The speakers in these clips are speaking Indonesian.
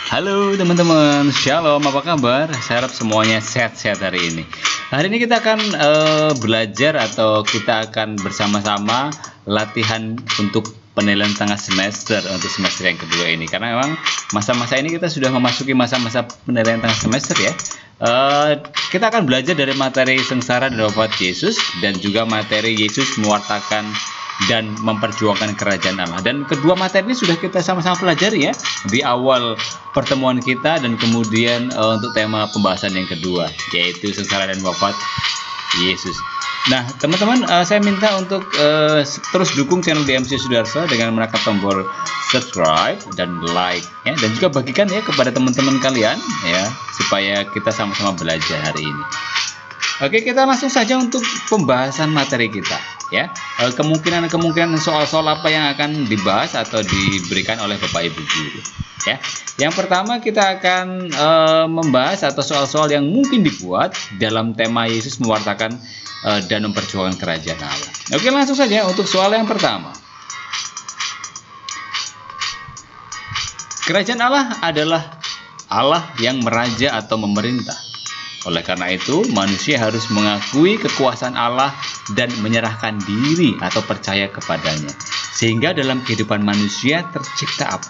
Halo teman-teman, Shalom, apa kabar? Saya harap semuanya sehat-sehat hari ini. Hari ini kita akan belajar atau kita akan bersama-sama latihan untuk penilaian tengah semester untuk semester yang kedua ini. Karena memang masa-masa ini kita sudah memasuki masa-masa penilaian tengah semester ya. Kita akan belajar dari materi sengsara dan wafat Yesus dan juga materi Yesus mewartakan dan memperjuangkan kerajaan Allah. Dan kedua materi ini sudah kita sama-sama pelajari ya di awal pertemuan kita, dan kemudian untuk tema pembahasan yang kedua yaitu sengsara dan wafat Yesus. Nah teman-teman, saya minta untuk terus dukung channel DMC Sudarso dengan menekan tombol subscribe dan like ya, dan juga bagikan ya kepada teman-teman kalian ya, supaya kita sama-sama belajar hari ini. Oke, kita langsung saja untuk pembahasan materi kita ya. Kemungkinan soal-soal apa yang akan dibahas atau diberikan oleh Bapak Ibu guru ya. Yang pertama kita akan membahas atau soal-soal yang mungkin dibuat dalam tema Yesus mewartakan dan memperjuangkan kerajaan Allah. Oke, langsung saja untuk soal yang pertama. Kerajaan Allah adalah Allah yang meraja atau memerintah. Oleh karena itu, manusia harus mengakui kekuasaan Allah dan menyerahkan diri atau percaya kepadanya. Sehingga dalam kehidupan manusia tercipta apa?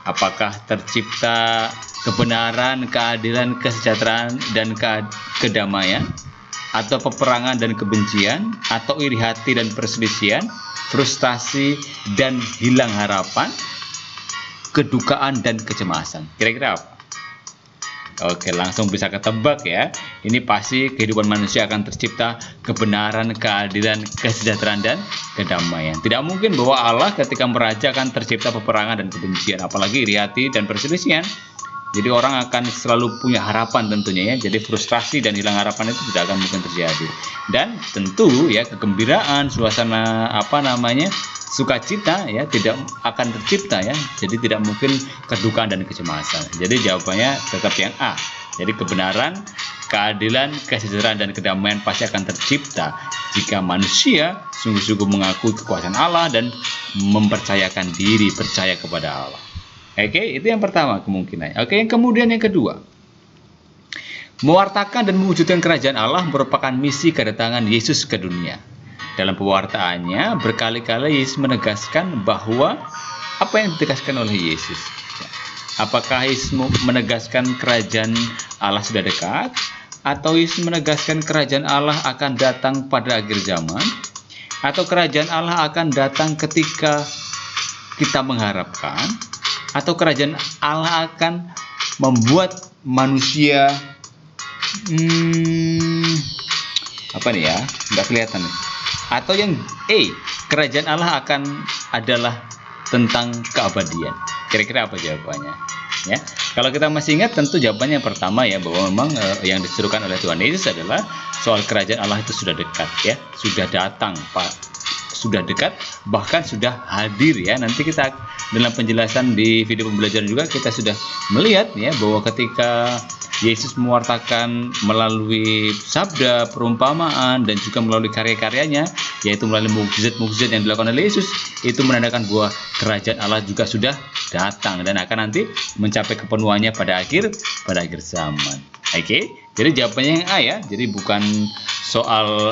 Apakah tercipta kebenaran, keadilan, kesejahteraan, dan kedamaian? Atau peperangan dan kebencian? Atau iri hati dan perselisihan? Frustasi dan hilang harapan? Kedukaan dan kecemasan? Kira-kira apa? Oke, langsung bisa ketebak ya. Ini pasti kehidupan manusia akan tercipta kebenaran, keadilan, kesejahteraan, dan kedamaian. Tidak mungkin bahwa Allah ketika meraja akan tercipta peperangan dan kebencian, apalagi iri hati dan perselisihan. Jadi orang akan selalu punya harapan tentunya ya. Jadi frustrasi dan hilang harapan itu tidak akan mungkin terjadi. Dan tentu ya kegembiraan, suasana sukacita ya tidak akan tercipta ya. Jadi tidak mungkin kedukaan dan kecemasan. Jadi jawabannya tetap yang A. Jadi kebenaran, keadilan, kesejahteraan, dan kedamaian pasti akan tercipta jika manusia sungguh-sungguh mengakui kekuasaan Allah dan mempercayakan diri, percaya kepada Allah. Oke, itu yang pertama kemungkinan. Oke, yang kemudian yang kedua. Mewartakan dan mewujudkan kerajaan Allah merupakan misi kedatangan Yesus ke dunia. Dalam pewartaannya, berkali-kali Yesus menegaskan bahwa apa yang ditegaskan oleh Yesus. Apakah Yesus menegaskan kerajaan Allah sudah dekat? Atau Yesus menegaskan kerajaan Allah akan datang pada akhir zaman? Atau kerajaan Allah akan datang ketika kita mengharapkan? Atau kerajaan Allah akan membuat manusia apa nih ya? Nggak kelihatan nih. Atau yang E, kerajaan Allah adalah tentang keabadian. Kira-kira apa jawabannya? Ya, kalau kita masih ingat tentu jawabannya yang pertama ya, bahwa memang yang diserukan oleh Tuhan Yesus adalah soal kerajaan Allah itu sudah dekat ya, sudah datang Pak, sudah dekat, bahkan sudah hadir ya. Nanti kita dalam penjelasan di video pembelajaran juga kita sudah melihat ya bahwa ketika Yesus mewartakan melalui sabda, perumpamaan, dan juga melalui karya-karyanya, yaitu melalui mukjizat-mukjizat yang dilakukan oleh Yesus, itu menandakan bahwa kerajaan Allah juga sudah datang dan akan nanti mencapai kepenuhannya pada akhir zaman. Oke, jadi jawabannya yang A ya. Jadi bukan soal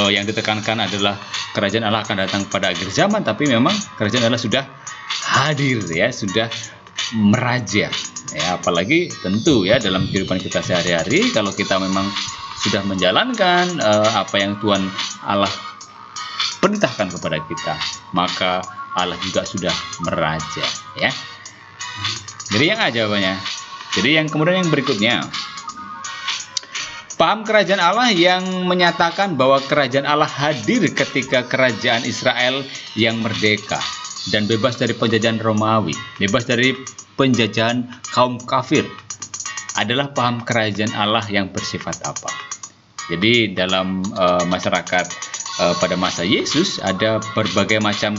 yang ditekankan adalah kerajaan Allah akan datang pada akhir zaman, tapi memang kerajaan Allah sudah hadir ya, sudah meraja. Ya, apalagi tentu ya dalam kehidupan kita sehari-hari, kalau kita memang sudah menjalankan apa yang Tuhan Allah perintahkan kepada kita, maka Allah juga sudah meraja ya. Jadi yang A jawabannya. Jadi yang kemudian yang berikutnya, paham kerajaan Allah yang menyatakan bahwa kerajaan Allah hadir ketika kerajaan Israel yang merdeka dan bebas dari penjajahan Romawi, bebas dari penjajahan kaum kafir, adalah paham kerajaan Allah yang bersifat apa. Jadi dalam masyarakat pada masa Yesus ada berbagai macam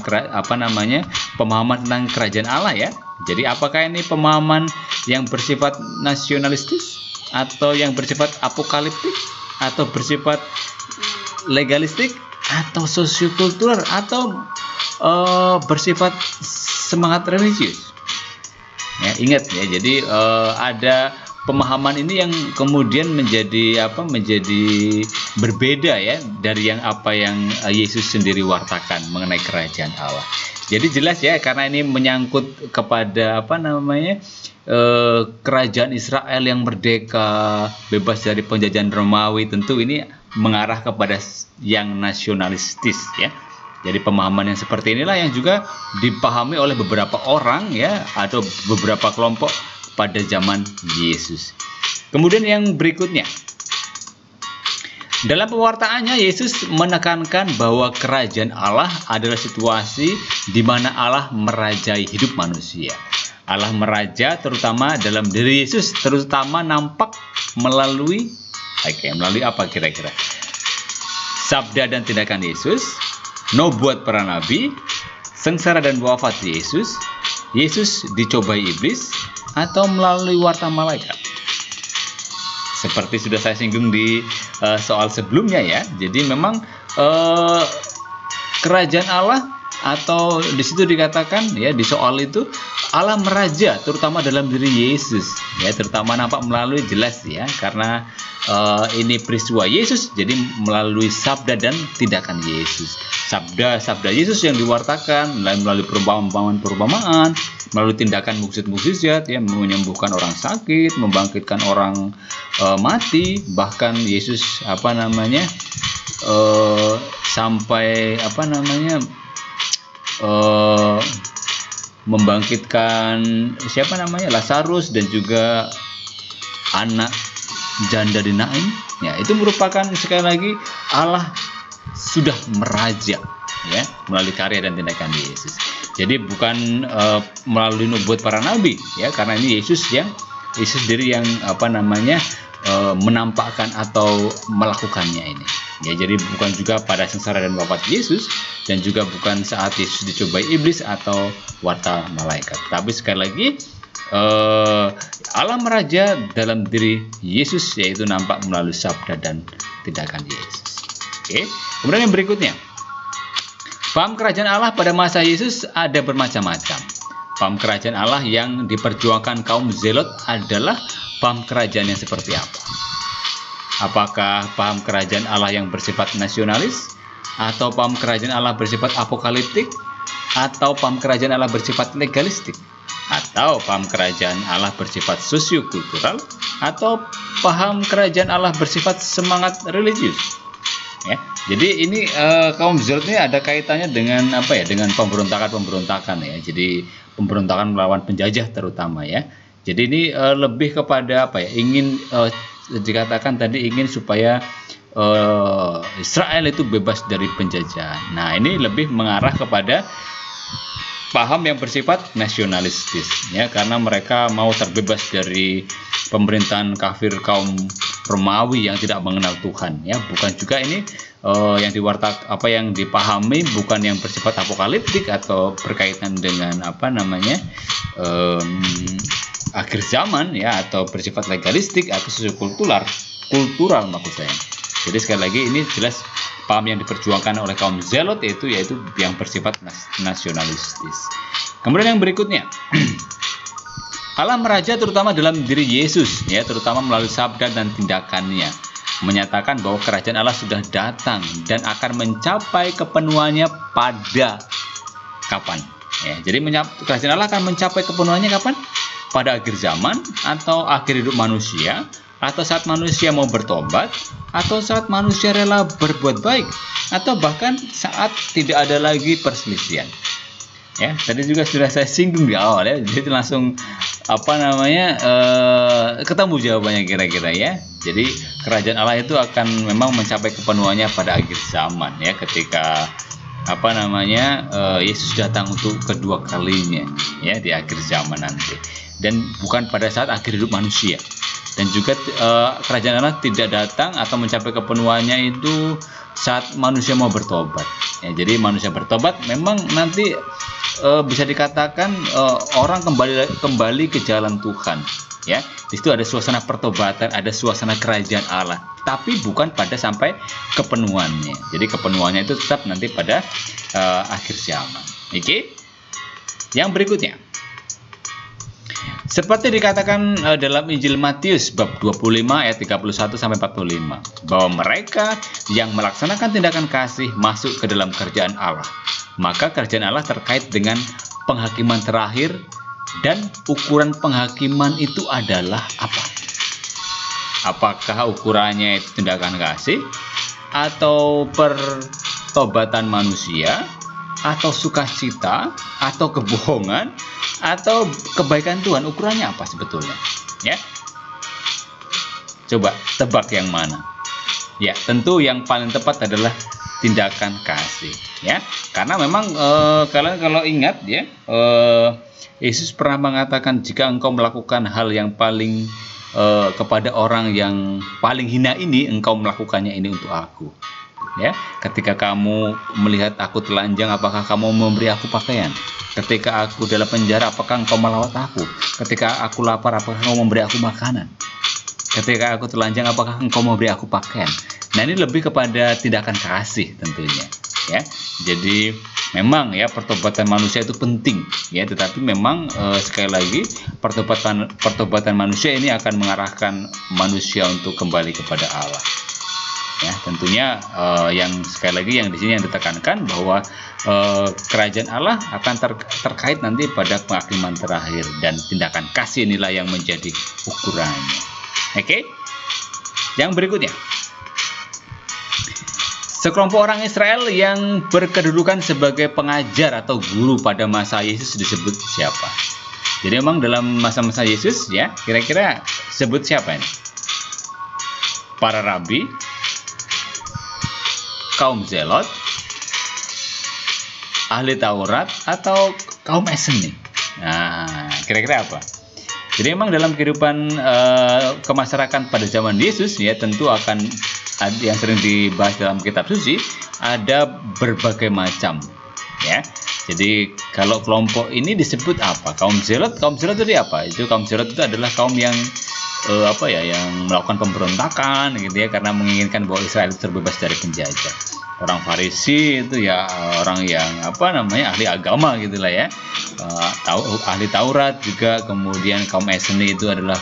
pemahaman tentang kerajaan Allah ya. Jadi apakah ini pemahaman yang bersifat nasionalistis, atau yang bersifat apokaliptik, atau bersifat legalistik, atau sosiokultural, atau bersifat semangat religius? Ya, ingat ya. Jadi ada pemahaman ini yang kemudian menjadi berbeda ya dari apa yang Yesus sendiri wartakan mengenai kerajaan Allah. Jadi jelas ya, karena ini menyangkut kepada kerajaan Israel yang merdeka, bebas dari penjajahan Romawi, tentu ini mengarah kepada yang nasionalistis ya. Jadi pemahaman yang seperti inilah yang juga dipahami oleh beberapa orang ya, atau beberapa kelompok pada zaman Yesus. Kemudian yang berikutnya, dalam pewartaannya Yesus menekankan bahwa kerajaan Allah adalah situasi di mana Allah merajai hidup manusia. Allah meraja terutama dalam diri Yesus, terutama nampak melalui apa kira-kira? Sabda dan tindakan Yesus, nubuat para nabi, sengsara dan wafat Yesus, Yesus dicobai iblis, atau melalui warta malaikat. Seperti sudah saya singgung di soal sebelumnya ya. Jadi memang kerajaan Allah, atau di situ dikatakan ya, di soal itu Allah meraja terutama dalam diri Yesus ya, terutama nampak melalui jelas ya, karena ini peristiwa Yesus, jadi melalui sabda dan tindakan Yesus. Sabda Yesus yang diwartakan melalui perumpamaan, melalui tindakan mukjizat ya, menyembuhkan orang sakit, membangkitkan orang mati, bahkan Yesus sampai membangkitkan Lazarus dan juga anak janda di Nain ya. Itu merupakan sekali lagi Allah sudah meraja ya melalui karya dan tindakan Yesus. Jadi bukan melalui nubuat para nabi ya, karena ini Yesus sendiri yang menampakkan atau melakukannya ini ya. Jadi bukan juga pada sengsara dan wafat Yesus, dan juga bukan saat Yesus dicobai iblis atau warta malaikat, tapi sekali lagi Allah meraja dalam diri Yesus, yaitu nampak melalui sabda dan tindakan Yesus. Oke. Kemudian yang berikutnya, paham kerajaan Allah pada masa Yesus ada bermacam-macam. Paham kerajaan Allah yang diperjuangkan kaum Zelot adalah paham kerajaan yang seperti apa? Apakah paham kerajaan Allah yang bersifat nasionalis, atau paham kerajaan Allah bersifat apokaliptik, atau paham kerajaan Allah bersifat legalistik, atau paham kerajaan Allah bersifat sosiokultural, atau paham kerajaan Allah bersifat semangat religius ya. Jadi ini kaum Zelot ini ada kaitannya dengan dengan pemberontakan ya. Jadi pemberontakan melawan penjajah terutama ya. Jadi ini lebih kepada ingin dikatakan tadi, ingin supaya Israel itu bebas dari penjajahan. Nah, ini lebih mengarah kepada paham yang bersifat nasionalistis ya, karena mereka mau terbebas dari pemerintahan kafir kaum Romawi yang tidak mengenal Tuhan ya. Bukan juga ini yang dipahami bukan yang bersifat apokaliptik atau berkaitan dengan akhir zaman ya, atau bersifat legalistik atau sosiokultural maksud saya. Jadi sekali lagi ini jelas paham yang diperjuangkan oleh kaum Zelot yaitu yang bersifat nasionalistis. Kemudian yang berikutnya, Allah meraja terutama dalam diri Yesus ya, terutama melalui sabda dan tindakannya, menyatakan bahwa kerajaan Allah sudah datang dan akan mencapai kepenuhannya pada kapan ya. Jadi kerajaan Allah akan mencapai kepenuhannya kapan? Pada akhir zaman, atau akhir hidup manusia, atau saat manusia mau bertobat, atau saat manusia rela berbuat baik, atau bahkan saat tidak ada lagi perselisihan ya. Tadi juga sudah saya singgung di awal ya, jadi langsung ketemu jawabannya kira-kira ya. Jadi kerajaan Allah itu akan memang mencapai kepenuhannya pada akhir zaman ya, ketika Yesus datang untuk kedua kalinya ya, di akhir zaman nanti, dan bukan pada saat akhir hidup manusia. Dan juga kerajaan Allah tidak datang atau mencapai kepenuhannya itu saat manusia mau bertobat ya. Jadi manusia bertobat memang nanti bisa dikatakan orang kembali ke jalan Tuhan ya. Di situ ada suasana pertobatan, ada suasana kerajaan Allah, tapi bukan pada sampai kepenuhannya. Jadi kepenuhannya itu tetap nanti pada akhir zaman. Oke. Yang berikutnya, Seperti dikatakan dalam Injil Matius bab 25 ayat 31 sampai 45, bahwa mereka yang melaksanakan tindakan kasih masuk ke dalam kerajaan Allah. Maka kerajaan Allah terkait dengan penghakiman terakhir, dan ukuran penghakiman itu adalah apa? Apakah ukurannya itu tindakan kasih, atau pertobatan manusia, atau sukacita, atau kebohongan, atau kebaikan Tuhan? Ukurannya apa sebetulnya? Ya, coba tebak yang mana? Ya, tentu yang paling tepat adalah tindakan kasih. Ya, karena memang kalian kalau ingat ya, Yesus pernah mengatakan, jika engkau melakukan hal yang paling kepada orang yang paling hina ini, engkau melakukannya ini untuk aku. Ya, ketika kamu melihat aku telanjang, apakah kamu memberi aku pakaian? Ketika aku dalam penjara, apakah engkau melawat aku? Ketika aku lapar, apakah engkau memberi aku makanan? Ketika aku telanjang, apakah engkau memberi aku pakaian? Nah, ini lebih kepada tindakan kasih tentunya, ya. Jadi memang ya, pertobatan manusia itu penting, ya. Tetapi memang sekali lagi, pertobatan manusia ini akan mengarahkan manusia untuk kembali kepada Allah. Ya, tentunya yang sekali lagi yang di sini yang ditekankan bahwa kerajaan Allah akan terkait nanti pada penghakiman terakhir, dan tindakan kasih inilah yang menjadi ukurannya. Oke. Yang berikutnya, sekelompok orang Israel yang berkedudukan sebagai pengajar atau guru pada masa Yesus disebut siapa? Jadi memang dalam masa-masa Yesus ya, kira-kira sebut siapa ini? Para rabi, kaum Zelot, ahli Taurat, atau kaum Esen nih? Nah, kira-kira apa? Jadi memang dalam kehidupan kemasyarakatan pada zaman Yesus ya, tentu akan yang sering dibahas dalam kitab suci, ada berbagai macam ya. Jadi kalau kelompok ini disebut apa? Kaum Zelot. Kaum Zelot itu apa? Itu kaum Zelot itu adalah kaum yang yang melakukan pemberontakan gitu ya, karena menginginkan bahwa Israel terbebas dari penjajah. Orang Farisi itu ya orang yang ahli agama gitulah ya, ahli Taurat juga. Kemudian kaum Eseni itu adalah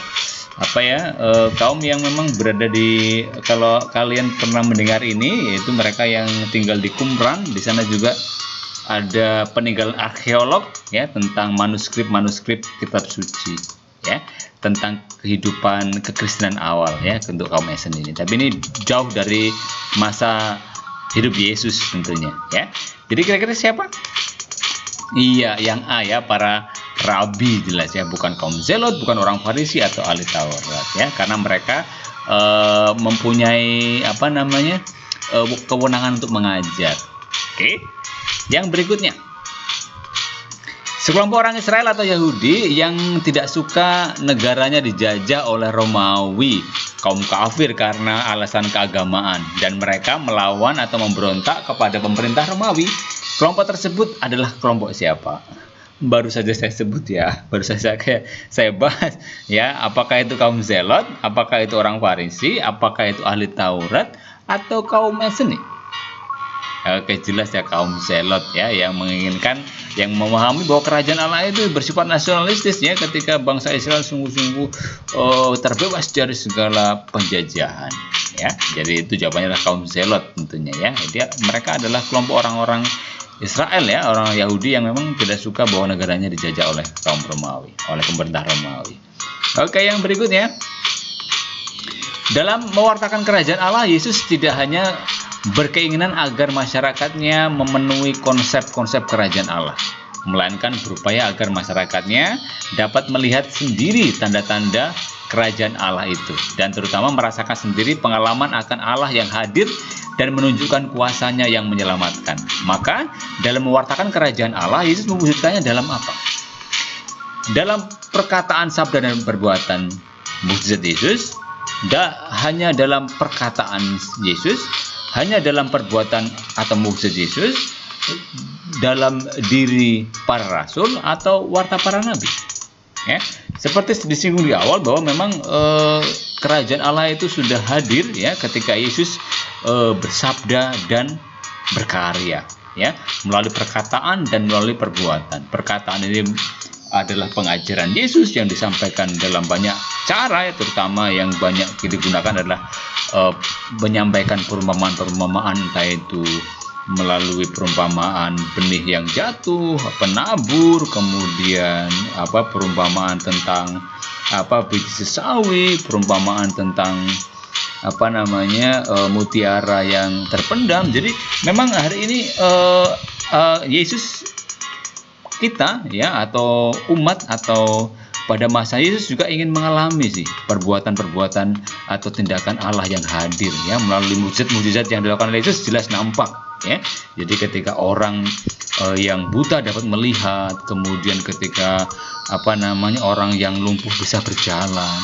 kaum yang memang berada di, kalau kalian pernah mendengar ini, yaitu mereka yang tinggal di Qumran. Di sana juga ada peninggalan arkeolog ya, tentang manuskrip kitab suci ya, tentang kehidupan kekristenan awal ya untuk kaum Esen ini. Tapi ini jauh dari masa hidup Yesus tentunya ya. Jadi kira-kira siapa? Iya, yang A ya, para rabi jelas ya, bukan kaum Zelot, bukan orang Farisi atau ahli Taurat ya, karena mereka mempunyai kewenangan untuk mengajar. Oke. Yang berikutnya, sekelompok orang Israel atau Yahudi yang tidak suka negaranya dijajah oleh Romawi, kaum kafir karena alasan keagamaan, dan mereka melawan atau memberontak kepada pemerintah Romawi. Kelompok tersebut adalah kelompok siapa? Baru saja saya sebut ya, baru saja saya bahas ya. Apakah itu kaum Zelot, apakah itu orang Farisi, apakah itu ahli Taurat, atau kaum Eseni? Oke, jelas ya, kaum Zelot ya, yang menginginkan, yang memahami bahwa kerajaan Allah itu bersifat nasionalistis ya, ketika bangsa Israel sungguh-sungguh terbebas dari segala penjajahan ya. Jadi itu jawabannya adalah kaum Zelot tentunya ya. Mereka adalah kelompok orang-orang Israel ya, orang Yahudi yang memang tidak suka bahwa negaranya dijajah oleh kaum Romawi, oleh pemerintah Romawi. Oke, yang berikutnya, dalam mewartakan kerajaan Allah, Yesus tidak hanya berkeinginan agar masyarakatnya memenuhi konsep-konsep kerajaan Allah, melainkan berupaya agar masyarakatnya dapat melihat sendiri tanda-tanda kerajaan Allah itu, dan terutama merasakan sendiri pengalaman akan Allah yang hadir dan menunjukkan kuasanya yang menyelamatkan. Maka dalam mewartakan kerajaan Allah, Yesus mewujudkannya dalam apa? Dalam perkataan, sabda, dan perbuatan mukjizat Yesus. Hanya dalam perkataan Yesus, hanya dalam perbuatan atau mukjizat Yesus, dalam diri para rasul atau warta para nabi ya. Seperti disinggung di awal bahwa memang kerajaan Allah itu sudah hadir ya ketika Yesus bersabda dan berkarya ya, melalui perkataan dan melalui perbuatan. Perkataan ini adalah pengajaran Yesus yang disampaikan dalam banyak cara, ya, terutama yang banyak digunakan adalah menyampaikan perumpamaan-perumpamaan, entah itu melalui perumpamaan benih yang jatuh, penabur, kemudian perumpamaan tentang biji sesawi, perumpamaan tentang mutiara yang terpendam. Jadi memang hari ini Yesus kita, ya, atau umat, atau pada masa Yesus juga ingin mengalami sih perbuatan-perbuatan atau tindakan Allah yang hadir, ya, melalui mujizat-mujizat yang dilakukan oleh Yesus jelas nampak, ya. Jadi ketika orang yang buta dapat melihat, kemudian ketika orang yang lumpuh bisa berjalan,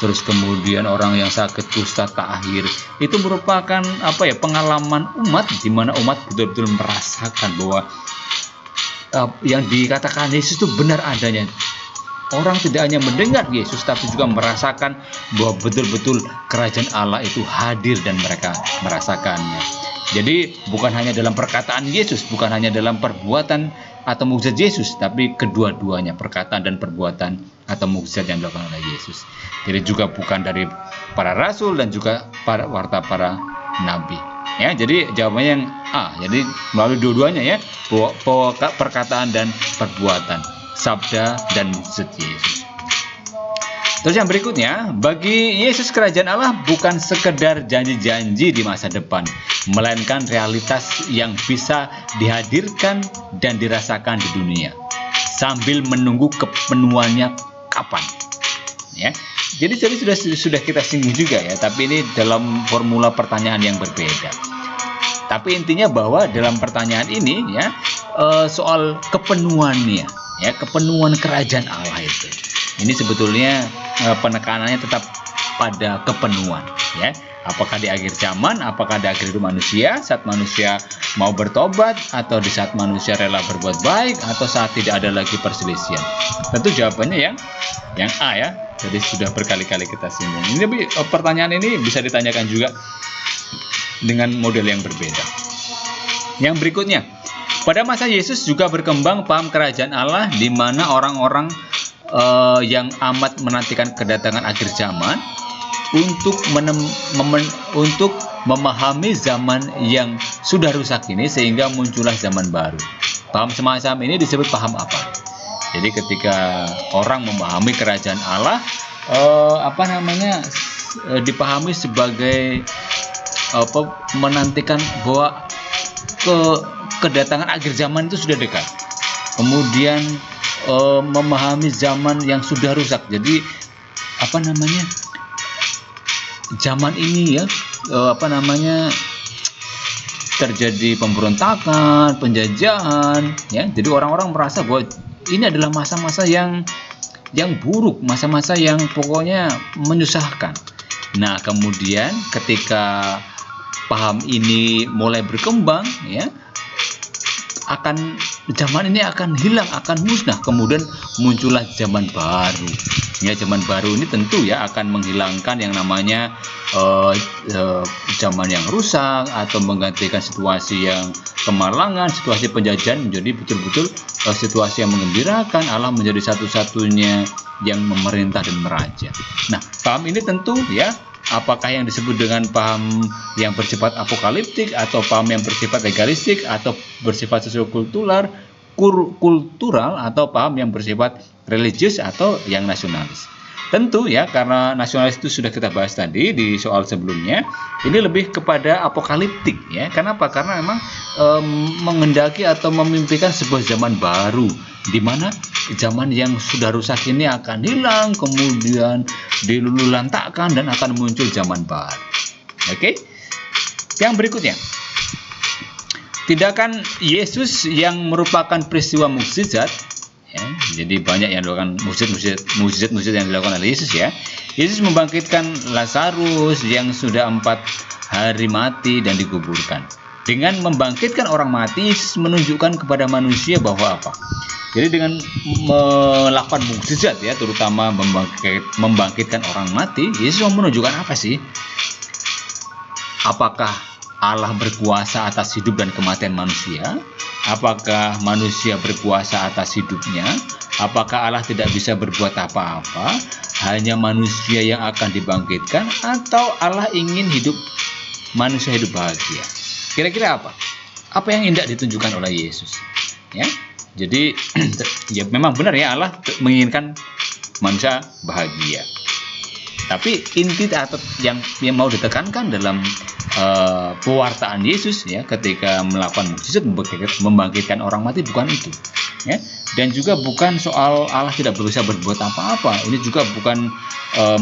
terus kemudian orang yang sakit kusta tahir, itu merupakan pengalaman umat, di mana umat betul-betul merasakan bahwa yang dikatakan Yesus itu benar adanya. Orang tidak hanya mendengar Yesus, tapi juga merasakan bahwa betul-betul kerajaan Allah itu hadir dan mereka merasakannya. Jadi bukan hanya dalam perkataan Yesus, bukan hanya dalam perbuatan atau mukjizat Yesus, tapi kedua-duanya, perkataan dan perbuatan atau mukjizat yang dilakukan oleh Yesus. Jadi juga bukan dari para rasul dan juga para nabi. Ya, jadi jawabannya yang A. Jadi melalui dua-duanya, ya, perkataan dan perbuatan, sabda dan mukjizat Yesus. Terus yang berikutnya, bagi Yesus kerajaan Allah bukan sekedar janji-janji di masa depan, melainkan realitas yang bisa dihadirkan dan dirasakan di dunia sambil menunggu kepenuhannya kapan. Ya. Jadi sudah kita singgung juga, ya, tapi ini dalam formula pertanyaan yang berbeda. Tapi intinya bahwa dalam pertanyaan ini, ya, soal kepenuhannya, ya, kepenuhan kerajaan Allah itu. Ini sebetulnya penekanannya tetap pada kepenuhan, ya. Apakah di akhir zaman, apakah di akhir hidup manusia, saat manusia mau bertobat, atau di saat manusia rela berbuat baik, atau saat tidak ada lagi perselisihan. Tentu jawabannya yang A, ya. Jadi sudah berkali-kali kita singgung. Ini pertanyaan ini bisa ditanyakan juga dengan model yang berbeda. Yang berikutnya, pada masa Yesus juga berkembang paham kerajaan Allah, di mana orang-orang yang amat menantikan kedatangan akhir zaman untuk memahami zaman yang sudah rusak ini, sehingga muncullah zaman baru. Paham semacam ini disebut paham apa? Jadi ketika orang memahami kerajaan Allah, dipahami sebagai menantikan bahwa kedatangan akhir zaman itu sudah dekat. Kemudian memahami zaman yang sudah rusak. Jadi zaman ini, ya, terjadi pemberontakan, penjajahan, ya. Jadi orang-orang merasa bahwa ini adalah masa-masa yang buruk, masa-masa yang pokoknya menyusahkan. Nah, kemudian ketika paham ini mulai berkembang, ya, zaman ini akan hilang, akan musnah. Kemudian muncullah zaman baru. Ya, zaman baru ini tentu, ya, akan menghilangkan yang namanya zaman yang rusak, atau menggantikan situasi yang kemalangan, situasi penjajahan menjadi betul-betul situasi yang mengembirakan. Allah menjadi satu-satunya yang memerintah dan meraja. Nah, paham ini tentu, ya, apakah yang disebut dengan paham yang bersifat apokaliptik, atau paham yang bersifat legalistik, atau bersifat sosiokultural, atau paham yang bersifat religius atau yang nasionalis. Tentu, ya, karena nasionalis itu sudah kita bahas tadi di soal sebelumnya, ini lebih kepada apokaliptik, ya. Kenapa? Karena memang menghendaki atau memimpikan sebuah zaman baru, di mana zaman yang sudah rusak ini akan hilang, kemudian dilululantakkan, dan akan muncul zaman baru. Oke? Yang berikutnya, tindakan Yesus yang merupakan peristiwa mukjizat, ya. Jadi banyak yang dilakukan mukjizat yang dilakukan oleh Yesus, ya. Yesus membangkitkan Lazarus yang sudah 4 hari mati dan dikuburkan. Dengan membangkitkan orang mati, Yesus menunjukkan kepada manusia bahwa apa? Jadi dengan melakukan mukjizat, ya, terutama membangkitkan orang mati, Yesus mau menunjukkan apa sih? Apakah Allah berkuasa atas hidup dan kematian manusia? Apakah manusia berkuasa atas hidupnya? Apakah Allah tidak bisa berbuat apa-apa, hanya manusia yang akan dibangkitkan, atau Allah ingin manusia hidup bahagia? Kira-kira apa? Apa yang hendak ditunjukkan oleh Yesus? Ya, jadi ya memang benar ya, Allah menginginkan manusia bahagia. Tapi inti atau yang mau ditekankan dalam pewartaan Yesus ya, ketika melakukan mukjizat membangkitkan orang mati, bukan itu. Ya, dan juga bukan soal Allah tidak bisa berbuat apa-apa. Ini juga bukan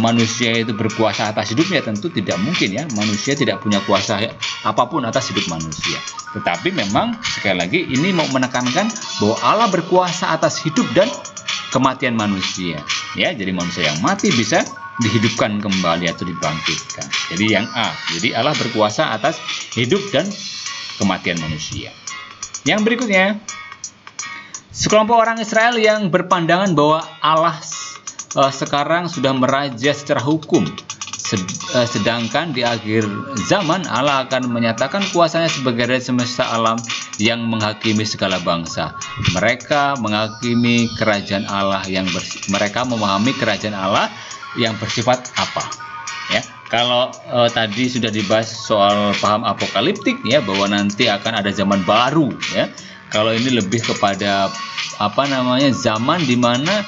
manusia itu berkuasa atas hidupnya, tentu tidak mungkin ya. Manusia tidak punya kuasa apapun atas hidup manusia. Tetapi memang sekali lagi ini mau menekankan bahwa Allah berkuasa atas hidup dan kematian manusia. Ya, jadi manusia yang mati bisa dihidupkan kembali atau dibangkitkan. Jadi yang A, jadi Allah berkuasa atas hidup dan kematian manusia. Yang berikutnya, sekelompok orang Israel yang berpandangan bahwa Allah sekarang sudah meraja secara hukum, sedangkan di akhir zaman Allah akan menyatakan kuasanya sebagai Raja semesta alam yang menghakimi segala bangsa. Mereka menghakimi kerajaan Allah mereka memahami kerajaan Allah yang bersifat apa? Ya, kalau tadi sudah dibahas soal paham apokaliptik ya, bahwa nanti akan ada zaman baru ya. Kalau ini lebih kepada zaman di mana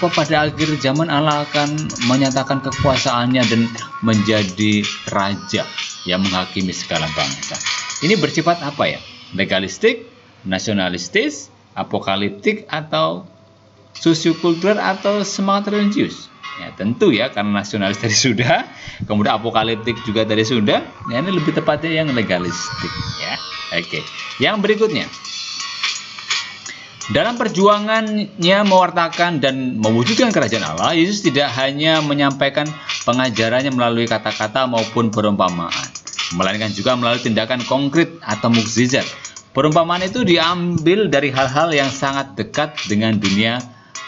pada akhir zaman Allah akan menyatakan kekuasaannya dan menjadi raja yang menghakimi segala bangsa. Ini bersifat apa ya? Legalistik, nasionalistis, apokaliptik, atau sosiokultural, atau semangat religius? Ya, tentu ya, karena nasionalis tadi sudah, kemudian apokaliptik juga tadi sudah. Ya, ini lebih tepatnya yang legalistik ya. Oke. Yang berikutnya, dalam perjuangannya mewartakan dan mewujudkan kerajaan Allah, Yesus tidak hanya menyampaikan pengajarannya melalui kata-kata maupun perumpamaan, melainkan juga melalui tindakan konkret atau mukjizat. Perumpamaan itu diambil dari hal-hal yang sangat dekat dengan dunia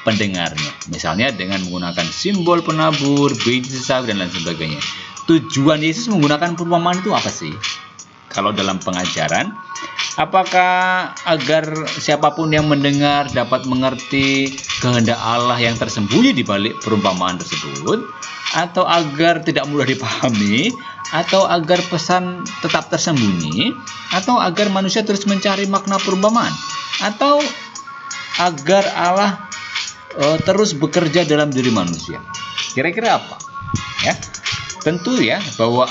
pendengarnya, misalnya dengan menggunakan simbol penabur, biji sawi, dan lain sebagainya. Tujuan Yesus menggunakan perumpamaan itu apa sih? Kalau dalam pengajaran, apakah agar siapapun yang mendengar dapat mengerti kehendak Allah yang tersembunyi di balik perumpamaan tersebut, atau agar tidak mudah dipahami, atau agar pesan tetap tersembunyi, atau agar manusia terus mencari makna perumpamaan, atau agar Allah terus bekerja dalam diri manusia? Kira-kira apa? Ya, tentu ya bahwa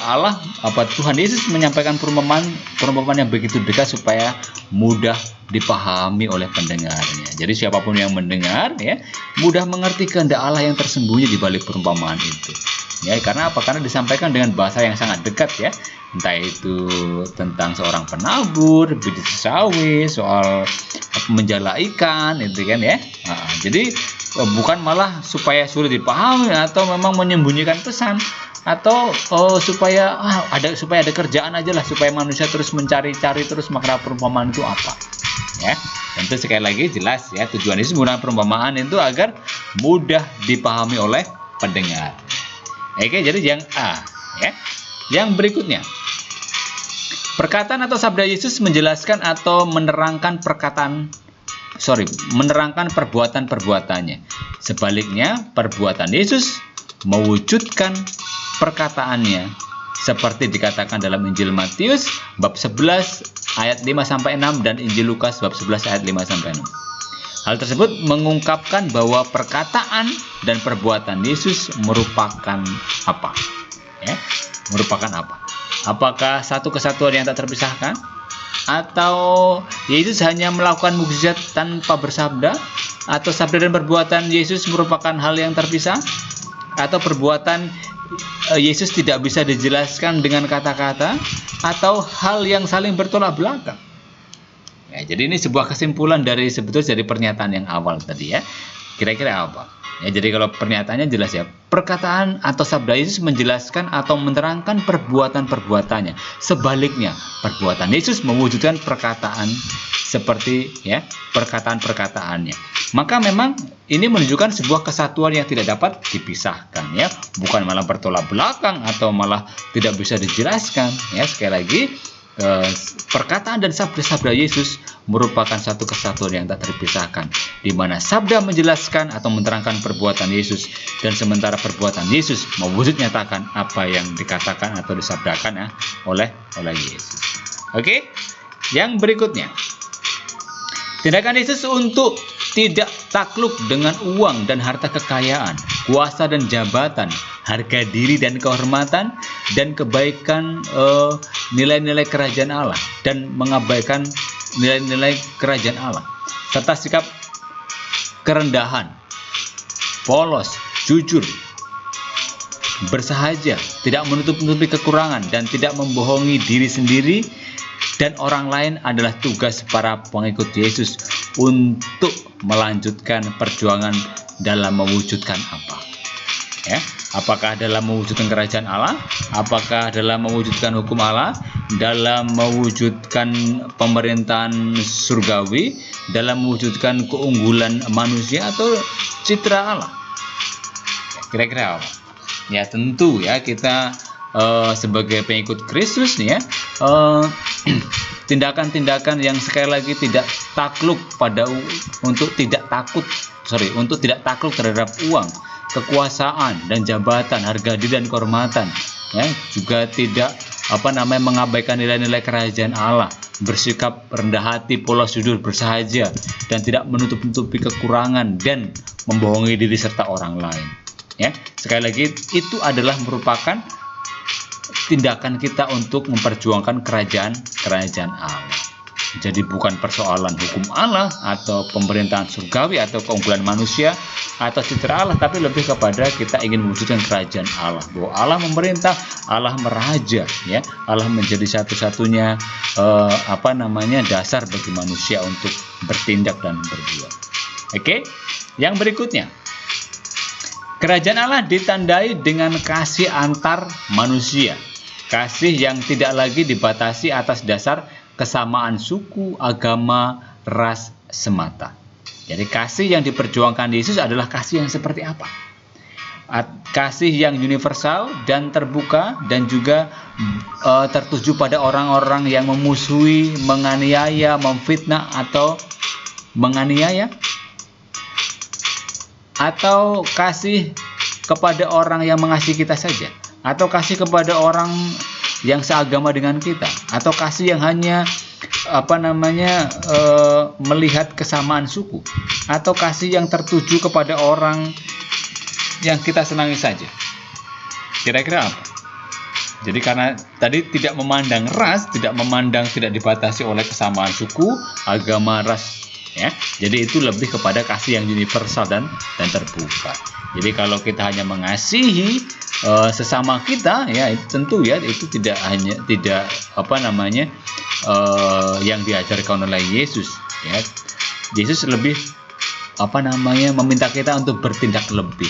Tuhan Yesus menyampaikan perumpamaan yang begitu dekat supaya mudah dipahami oleh pendengarnya. Jadi siapapun yang mendengar ya mudah mengerti kehendak Allah yang tersembunyi di balik perumpamaan itu. Ya, karena apa? Karena disampaikan dengan bahasa yang sangat dekat ya. Entah itu tentang seorang penabur, biji sawi, soal menjala ikan, itu kan ya. Jadi bukan malah supaya sulit dipahami atau memang menyembunyikan pesan, atau supaya ada kerjaan aja lah, supaya manusia terus mencari-cari terus makna perumpamaan itu apa ya. Tentu sekali lagi jelas ya, tujuan Yesus menggunakan perumpamaan itu agar mudah dipahami oleh pendengar. Oke, jadi yang A ya. Yang berikutnya, perkataan atau sabda Yesus menjelaskan atau menerangkan perbuatan-perbuatannya. Sebaliknya, perbuatan Yesus mewujudkan perkataannya, seperti dikatakan dalam Injil Matius bab 11 ayat 5-6 dan Injil Lukas bab 11 ayat 5-6. Hal tersebut mengungkapkan bahwa perkataan dan perbuatan Yesus merupakan apa? Ya, merupakan apa? Apakah satu kesatuan yang tak terpisahkan? Atau Yesus hanya melakukan mukjizat tanpa bersabda? Atau sabda dan perbuatan Yesus merupakan hal yang terpisah? Atau perbuatan Yesus tidak bisa dijelaskan dengan kata-kata? Atau hal yang saling bertolak belakang? Ya, jadi ini sebuah kesimpulan dari pernyataan yang awal tadi ya. Kira-kira apa? Ya, jadi kalau pernyataannya jelas ya, perkataan atau sabda Yesus menjelaskan atau menerangkan perbuatan-perbuatannya. Sebaliknya, perbuatan Yesus mewujudkan perkataan seperti ya perkataan-perkataannya. Maka memang ini menunjukkan sebuah kesatuan yang tidak dapat dipisahkan ya, bukan malah bertolak belakang atau malah tidak bisa dijelaskan ya. Sekali lagi, perkataan dan sabda-sabda Yesus merupakan satu kesatuan yang tak terpisahkan, di mana sabda menjelaskan atau menerangkan perbuatan Yesus, dan sementara perbuatan Yesus mewujud nyatakan apa yang dikatakan atau disabdakan oleh Yesus. Oke, yang berikutnya, tindakan Yesus untuk tidak takluk dengan uang dan harta kekayaan, kuasa dan jabatan, harga diri dan kehormatan, dan kebaikan nilai-nilai kerajaan Allah, dan mengabaikan nilai-nilai kerajaan Allah, serta sikap kerendahan, polos, jujur, bersahaja, tidak menutup-nutupi kekurangan, dan tidak membohongi diri sendiri dan orang lain adalah tugas para pengikut Yesus untuk melanjutkan perjuangan dalam mewujudkan apa? Ya, apakah dalam mewujudkan kerajaan Allah? Apakah dalam mewujudkan hukum Allah? Dalam mewujudkan pemerintahan surgawi? Dalam mewujudkan keunggulan manusia atau citra Allah? Ya, kira-kira apa? Ya tentu ya kita sebagai pengikut Kristus nih ya, tindakan-tindakan yang sekali lagi tidak takluk untuk tidak takluk terhadap uang, kekuasaan dan jabatan, harga diri dan kehormatan, ya, juga tidak mengabaikan nilai-nilai kerajaan Allah, bersikap rendah hati, polos, jujur, bersahaja, dan tidak menutup-nutupi kekurangan dan membohongi diri serta orang lain. Ya, sekali lagi itu adalah merupakan tindakan kita untuk memperjuangkan kerajaan Allah. Jadi bukan persoalan hukum Allah atau pemerintahan surgawi atau keunggulan manusia atau citra Allah, tapi lebih kepada kita ingin mewujudkan kerajaan Allah, bahwa Allah memerintah, Allah meraja, ya, Allah menjadi satu-satunya dasar bagi manusia untuk bertindak dan berbuat. Oke, yang berikutnya, kerajaan Allah ditandai dengan kasih antar manusia. Kasih yang tidak lagi dibatasi atas dasar kesamaan suku, agama, ras semata. Jadi kasih yang diperjuangkan Yesus adalah kasih yang seperti apa? Kasih yang universal dan terbuka, dan juga tertuju pada orang-orang yang memusuhi, menganiaya, memfitnah atau menganiaya, atau kasih kepada orang yang mengasihi kita saja, atau kasih kepada orang yang seagama dengan kita, atau kasih yang hanya melihat kesamaan suku, atau kasih yang tertuju kepada orang yang kita senangi saja. Kira-kira apa? Jadi karena tadi tidak memandang ras, tidak dibatasi oleh kesamaan suku, agama, ras, ya. Jadi itu lebih kepada kasih yang universal dan terbuka. Jadi kalau kita hanya mengasihi sesama kita, ya tentu ya itu tidak yang diajarkan oleh Yesus, ya. Yesus lebih meminta kita untuk bertindak lebih,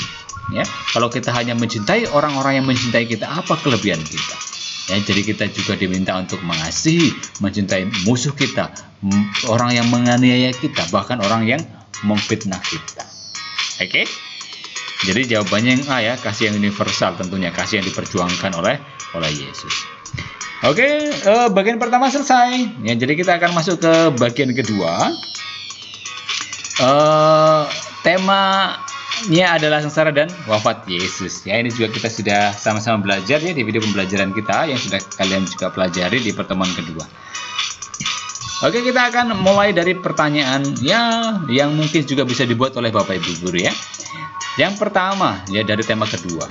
ya. Kalau kita hanya mencintai orang-orang yang mencintai kita, apa kelebihan kita? Ya, jadi kita juga diminta untuk mengasihi, mencintai musuh kita, orang yang menganiaya kita, bahkan orang yang memfitnah kita. Oke? Jadi jawabannya yang A, ya, kasih yang universal, tentunya kasih yang diperjuangkan oleh Yesus. Oke, bagian pertama selesai. Ya, jadi kita akan masuk ke bagian kedua. Temanya adalah sengsara dan wafat Yesus. Ya, ini juga kita sudah sama-sama belajar ya di video pembelajaran kita yang sudah kalian juga pelajari di pertemuan kedua. Oke, kita akan mulai dari pertanyaan ya yang mungkin juga bisa dibuat oleh Bapak Ibu guru ya. Yang pertama ya dari tema kedua.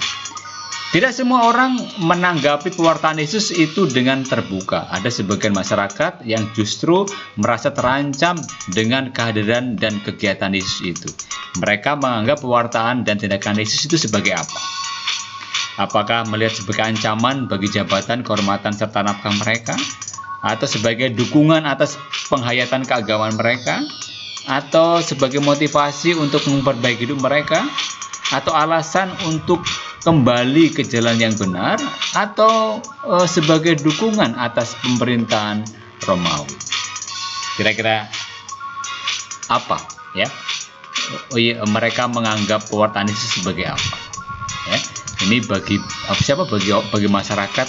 Tidak semua orang menanggapi pewartaan Yesus itu dengan terbuka. Ada sebagian masyarakat yang justru merasa terancam dengan kehadiran dan kegiatan Yesus itu. Mereka menganggap pewartaan dan tindakan Yesus itu sebagai apa? Apakah melihat sebagai ancaman bagi jabatan, kehormatan, serta nafkah mereka? Atau sebagai dukungan atas penghayatan keagamaan mereka? Atau sebagai motivasi untuk memperbaiki hidup mereka? Atau alasan untuk kembali ke jalan yang benar? Atau sebagai dukungan atas pemerintahan Romawi? Kira-kira apa ya? Mereka menganggap pewartaan Yesus sebagai apa? Ya, ini bagi siapa? Bagi masyarakat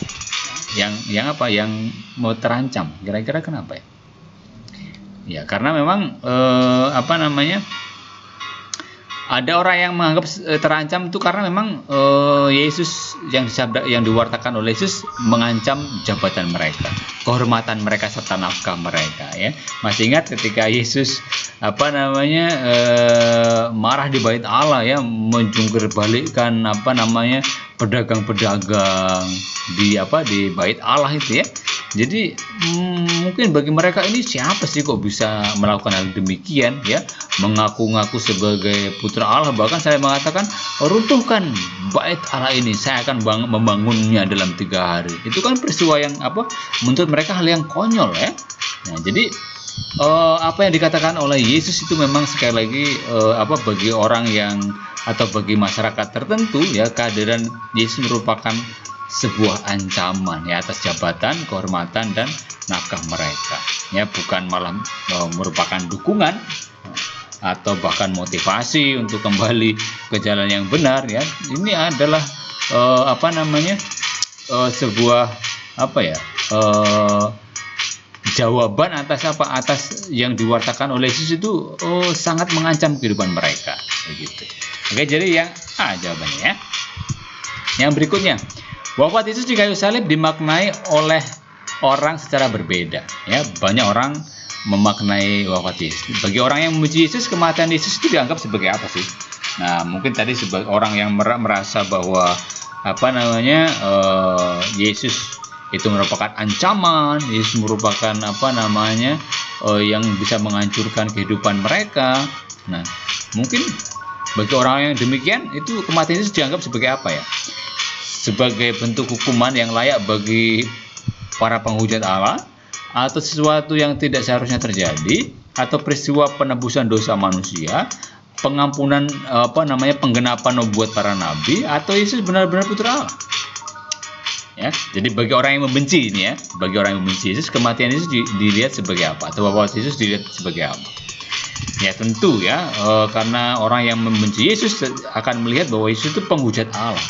yang mau terancam. Kira-kira kenapa ya? Ya karena memang ada orang yang menganggap terancam itu karena memang Yesus yang diwartakan oleh Yesus mengancam jabatan mereka, kehormatan mereka serta nafkah mereka, ya. Masih ingat ketika Yesus marah di bait Allah, ya, menjungkir balikkan pedagang-pedagang di bait Allah itu, ya. Jadi mungkin bagi mereka ini siapa sih kok bisa melakukan hal demikian, ya, mengaku-ngaku sebagai putra Allah, bahkan saya mengatakan runtuhkan bait Allah ini, saya akan membangunnya dalam 3 hari. Itu kan peristiwa yang menurut mereka hal yang konyol, ya. Nah, jadi apa yang dikatakan oleh Yesus itu memang sekali lagi bagi orang yang atau bagi masyarakat tertentu, ya, kehadiran Yesus merupakan sebuah ancaman, ya, atas jabatan, kehormatan dan nafkah mereka, ya, bukan malah merupakan dukungan atau bahkan motivasi untuk kembali ke jalan yang benar, ya. Ini adalah sebuah jawaban atas yang diwartakan oleh Yesus itu sangat mengancam kehidupan mereka, begitu. Oke, jadi yang A jawabannya, ya. Yang berikutnya, wafat Yesus di kayu salib dimaknai oleh orang secara berbeda, ya. Banyak orang memaknai wafat Yesus. Bagi orang yang memuji Yesus, kematian Yesus itu dianggap sebagai apa sih? Nah, mungkin tadi sebagai orang yang merasa bahwa Yesus itu merupakan ancaman, Yesus merupakan yang bisa menghancurkan kehidupan mereka. Nah, mungkin bagi orang yang demikian, itu kematian Yesus dianggap sebagai apa, ya? Sebagai bentuk hukuman yang layak bagi para penghujat Allah, atau sesuatu yang tidak seharusnya terjadi, atau peristiwa penebusan dosa manusia, pengampunan penggenapan nubuat para nabi, atau Yesus benar-benar putra Allah. Ya, jadi bagi orang yang membenci ini, ya, bagi orang yang membenci Yesus, kematian Yesus dilihat sebagai apa, atau wafat Yesus dilihat sebagai apa? Ya tentu, ya, karena orang yang membenci Yesus akan melihat bahwa Yesus itu penghujat Allah.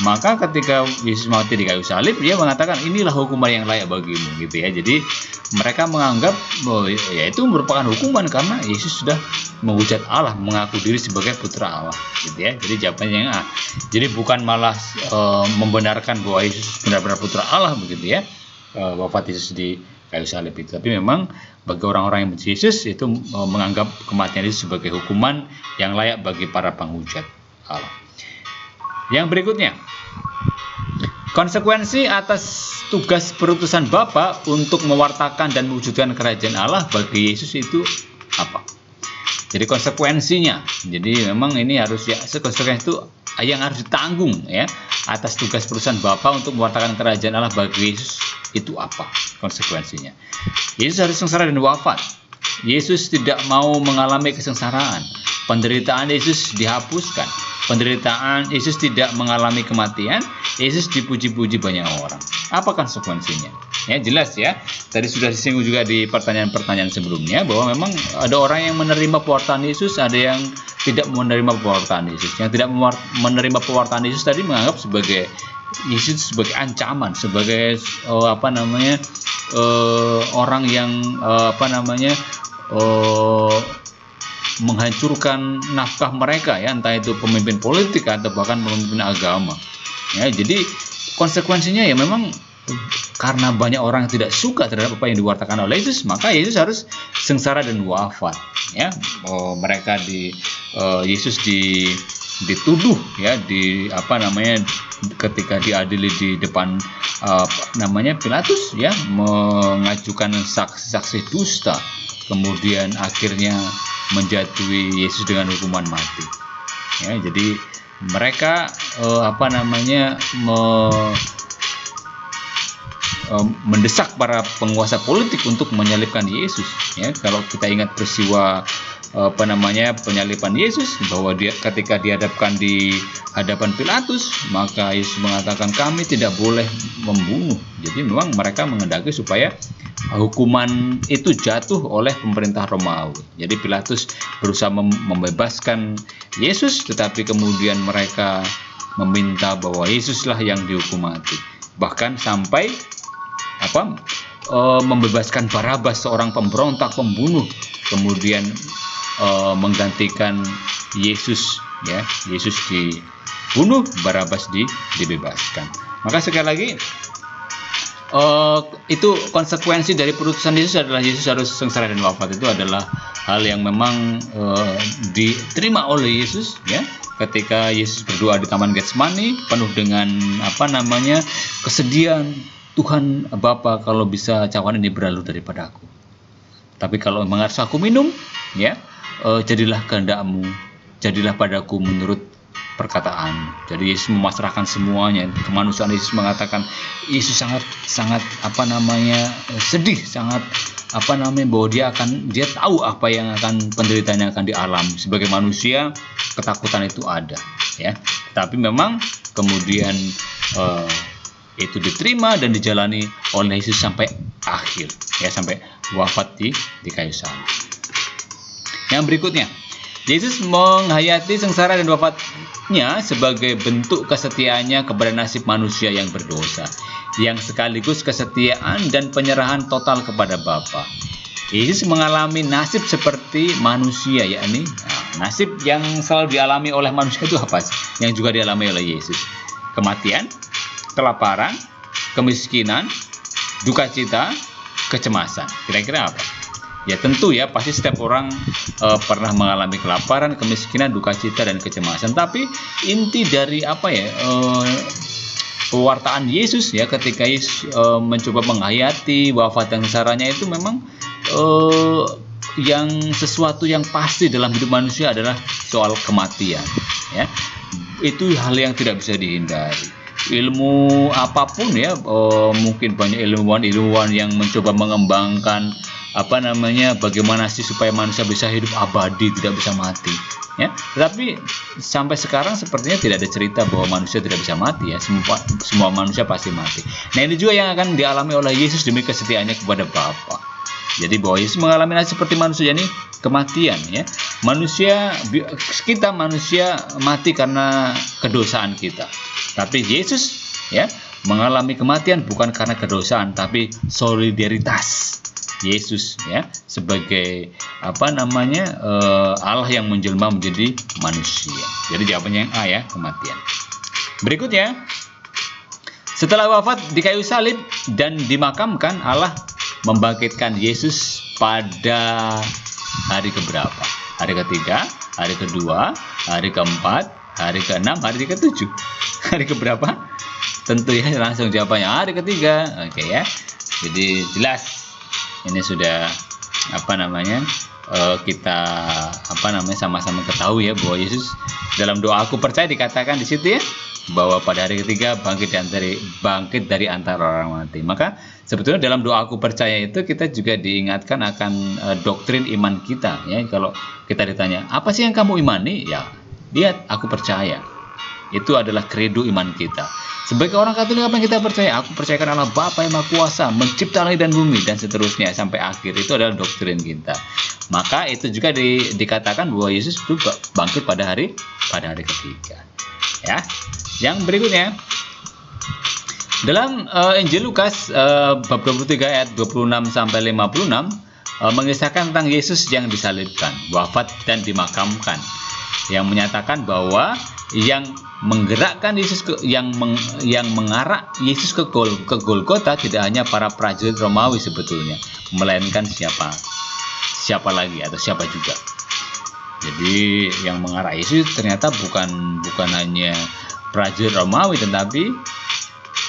Maka ketika Yesus mati di kayu salib, dia mengatakan inilah hukuman yang layak bagimu, gitu, ya. Jadi mereka menganggap ya itu merupakan hukuman karena Yesus sudah menghujat Allah, mengaku diri sebagai putra Allah, gitu, ya. Jadi jawabannya yang A. Jadi bukan malah membenarkan bahwa Yesus benar-benar putra Allah, begitu, ya, wafat Yesus di kayu salib itu. Tapi memang bagi orang-orang yang benci Yesus itu menganggap kematian Yesus sebagai hukuman yang layak bagi para penghujat Allah. Yang berikutnya, konsekuensi atas tugas perutusan Bapa untuk mewartakan dan mewujudkan kerajaan Allah bagi Yesus itu apa? Jadi konsekuensinya, jadi memang ini harus, ya, konsekuensi itu yang harus ditanggung, ya, atas tugas perutusan Bapa untuk mewartakan kerajaan Allah bagi Yesus itu apa konsekuensinya? Yesus harus sengsara dan wafat. Yesus tidak mau mengalami kesengsaraan. Penderitaan Yesus dihapuskan. Penderitaan Yesus tidak mengalami kematian. Yesus dipuji-puji banyak orang. Apa konsekuensinya? Ya jelas, ya. Tadi sudah disinggung juga di pertanyaan-pertanyaan sebelumnya bahwa memang ada orang yang menerima pewartaan Yesus, ada yang tidak menerima pewartaan Yesus. Yang tidak menerima pewartaan Yesus tadi menganggap sebagai Yesus sebagai ancaman, sebagai orang yang menghancurkan nafkah mereka, ya, entah itu pemimpin politik atau bahkan pemimpin agama, ya. Jadi konsekuensinya, ya, memang karena banyak orang yang tidak suka terhadap apa yang diwartakan oleh Yesus, maka Yesus harus sengsara dan wafat, ya. Mereka Yesus dituduh, ya, ketika diadili di depan Pilatus, ya, mengajukan saksi-saksi dusta, kemudian akhirnya menjatuhi Yesus dengan hukuman mati, ya. Jadi mereka mendesak para penguasa politik untuk menyalibkan Yesus, ya. Kalau kita ingat peristiwa penyaliban Yesus, bahwa ketika dihadapkan di hadapan Pilatus, maka Yesus mengatakan kami tidak boleh membunuh. Jadi memang mereka menghendaki supaya hukuman itu jatuh oleh pemerintah Romawi. Jadi Pilatus berusaha membebaskan Yesus, tetapi kemudian mereka meminta bahwa Yesuslah yang dihukum mati. Bahkan sampai membebaskan Barabas, seorang pemberontak, pembunuh, kemudian menggantikan Yesus, ya. Yesus dibunuh, Barabas dibebaskan. Maka sekali lagi, itu konsekuensi dari putusan Yesus adalah Yesus harus sengsara dan wafat. Itu adalah hal yang memang diterima oleh Yesus, ya. Ketika Yesus berdoa di Taman Getsemani penuh dengan kesedihan, Tuhan Bapa, kalau bisa cawan ini berlalu daripada aku. Tapi kalau memang harus aku minum, ya, jadilah kehendak-Mu, jadilah padaku menurut perkataan. Jadi Yesus memasrahkan semuanya. Kemanusiaan Yesus mengatakan Yesus sangat sedih, sangat bahwa dia tahu apa yang penderitaan yang akan dialami. Sebagai manusia, ketakutan itu ada, ya. Tapi memang kemudian itu diterima dan dijalani oleh Yesus sampai akhir, ya, sampai wafat di kayu salib. Yang berikutnya, Yesus menghayati sengsara dan wafatnya sebagai bentuk kesetiaannya kepada nasib manusia yang berdosa, yang sekaligus kesetiaan dan penyerahan total kepada Bapa. Yesus mengalami nasib seperti manusia, yakni nasib yang selalu dialami oleh manusia itu apa sih? Yang juga dialami oleh Yesus. Kematian, kelaparan, kemiskinan, duka cita, kecemasan. Kira-kira apa? Ya tentu ya, pasti setiap orang pernah mengalami kelaparan, kemiskinan, duka cita, dan kecemasan. Tapi inti dari pewartaan Yesus, ya, ketika Yesus mencoba menghayati wafat dan sesaranya, itu memang yang sesuatu yang pasti dalam hidup manusia adalah soal kematian, ya. Itu hal yang tidak bisa dihindari. Ilmu apapun, ya, mungkin banyak ilmuwan yang mencoba mengembangkan bagaimana sih supaya manusia bisa hidup abadi, tidak bisa mati, ya. Tetapi sampai sekarang sepertinya tidak ada cerita bahwa manusia tidak bisa mati, ya. Semua manusia pasti mati. Nah, ini juga yang akan dialami oleh Yesus demi kesetiaannya kepada Bapa. Jadi bahwa Yesus mengalami nasib seperti manusia, ini kematian, ya. Kita manusia mati karena kedosaan kita. Tapi Yesus, ya, mengalami kematian bukan karena kedosaan, tapi solidaritas Yesus, ya, sebagai Allah yang menjelma menjadi manusia. Jadi jawabannya yang A, ya, kematian. Berikutnya, setelah wafat di kayu salib dan dimakamkan, Allah membangkitkan Yesus pada hari keberapa? Hari ketiga, hari kedua, hari keempat, hari keenam, hari ke-7. Hari keberapa? Tentu ya, langsung jawabannya hari ketiga. Oke, ya. Jadi jelas ini sudah kita sama-sama ketahui, ya, bahwa Yesus dalam doa aku percaya dikatakan di situ, ya, bahwa pada hari ketiga bangkit dari antara orang mati. Maka sebetulnya dalam doa aku percaya itu kita juga diingatkan akan doktrin iman kita, ya. Kalau kita ditanya apa sih yang kamu imani, ya, lihat aku percaya. Itu adalah kredo iman kita. Sebagai orang Katolik, apa yang kita percaya? Aku percayakan Allah Bapa yang Maha Kuasa, mencipta langit dan bumi, dan seterusnya sampai akhir. Itu adalah doktrin kita. Maka itu juga dikatakan bahwa Yesus itu bangkit pada hari ketiga, ya. Yang berikutnya, dalam Injil Lukas bab 23 ayat 26 sampai 56 mengisahkan tentang Yesus yang disalibkan, wafat dan dimakamkan, yang menyatakan bahwa yang menggerakkan Yesus yang mengarak Yesus ke Golgota tidak hanya para prajurit Romawi sebetulnya, melainkan siapa lagi atau siapa juga. Jadi yang mengarak Yesus ternyata bukan hanya prajurit Romawi, tetapi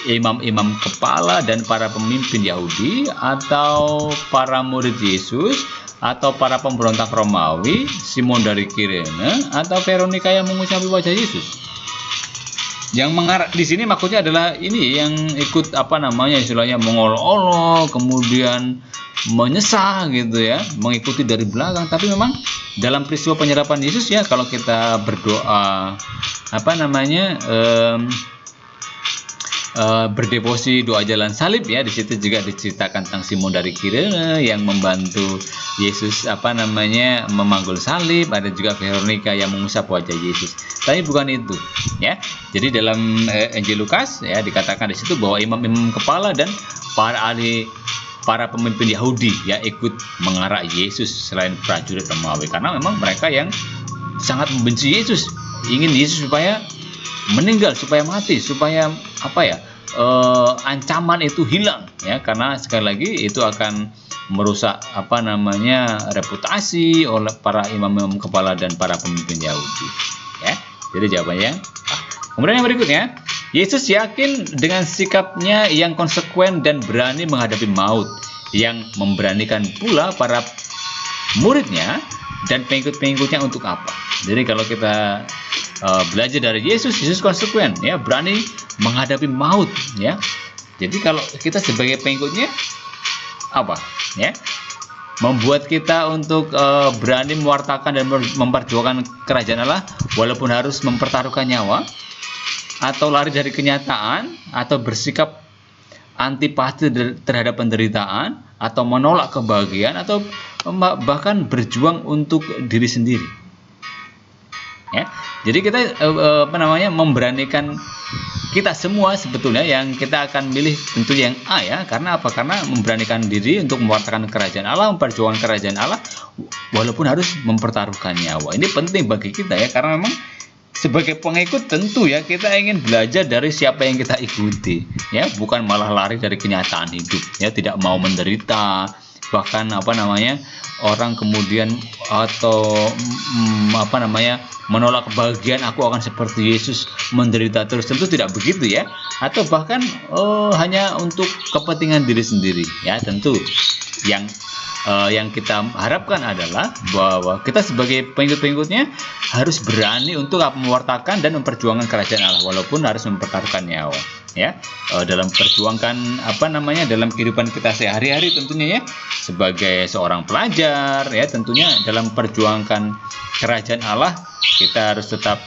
imam-imam kepala dan para pemimpin Yahudi, atau para murid Yesus, atau para pemberontak Romawi, Simon dari Kirene, atau Veronika yang mengucapi wajah Yesus. Yang mengarah di sini maksudnya adalah ini yang ikut istilahnya mengolok-olok, kemudian menyesah gitu, ya, mengikuti dari belakang. Tapi memang dalam peristiwa penyerapan Yesus, ya, kalau kita berdoa berdevosi doa jalan salib ya. Di situ juga diceritakan tentang Simon dari Kirene yang membantu Yesus memanggul salib. Ada juga Veronica yang mengusap wajah Yesus. Tapi bukan itu ya. Jadi dalam Injil Lukas ya dikatakan di situ bahwa imam-imam kepala dan para pemimpin Yahudi ya ikut mengarak Yesus selain prajurit Romawi, karena memang mereka yang sangat membenci Yesus, ingin Yesus supaya meninggal, supaya mati, supaya ancaman itu hilang ya, karena sekali lagi itu akan merusak reputasi oleh para imam-imam kepala dan para pemimpin Yahudi ya. Jadi jawabannya kemudian yang berikutnya, Yesus yakin dengan sikapnya yang konsekuen dan berani menghadapi maut, yang memberanikan pula para muridnya dan pengikut-pengikutnya untuk apa. Jadi kalau kita belajar dari Yesus konsekuen ya, berani menghadapi maut ya. Jadi kalau kita sebagai pengikutnya apa ya, membuat kita untuk berani mewartakan dan memperjuangkan kerajaan Allah walaupun harus mempertaruhkan nyawa, atau lari dari kenyataan, atau bersikap antipati terhadap penderitaan, atau menolak kebahagiaan, atau bahkan berjuang untuk diri sendiri ya. Jadi kita memberanikan kita semua sebetulnya, yang kita akan milih tentu yang A ya. Karena apa? Karena memberanikan diri untuk mewartakan kerajaan Allah, memperjuangkan kerajaan Allah walaupun harus mempertaruhkan nyawa. Ini penting bagi kita ya, karena memang sebagai pengikut tentu ya kita ingin belajar dari siapa yang kita ikuti ya, bukan malah lari dari kenyataan hidup ya, tidak mau menderita, bahkan orang kemudian atau menolak kebahagiaan, aku akan seperti Yesus menderita terus, tentu tidak begitu ya, atau bahkan hanya untuk kepentingan diri sendiri ya. Tentu yang kita harapkan adalah bahwa kita sebagai pengikut-pengikutnya harus berani untuk mewartakan dan memperjuangkan kerajaan Allah walaupun harus mempertaruhkan nyawa ya, dalam perjuangkan dalam kehidupan kita sehari-hari tentunya ya, sebagai seorang pelajar ya, tentunya dalam perjuangkan kerajaan Allah kita harus tetap